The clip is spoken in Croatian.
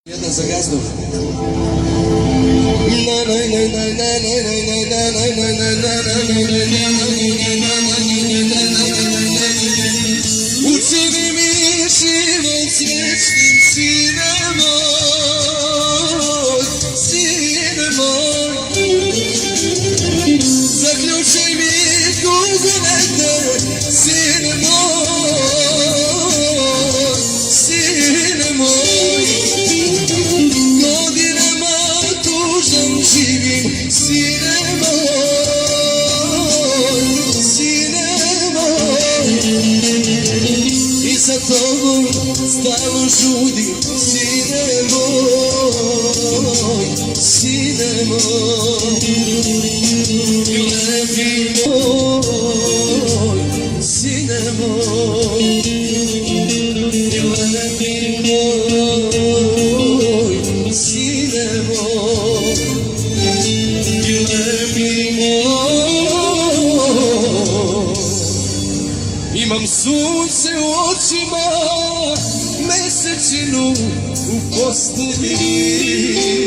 Jedan za gazdu. Učini mi život srećnim, sine moj, sine moj. Zaključaj mi kugonete, sine moj, sine moj. Godinama tužan živim, sine moj, sine moj. I za tobom stalno žudim, sine moj, sine moj. Lepi moj, sine moj. Lepi moj, sine moj. Lepi moj. Imam sunce u očima, mesečinu u postelji.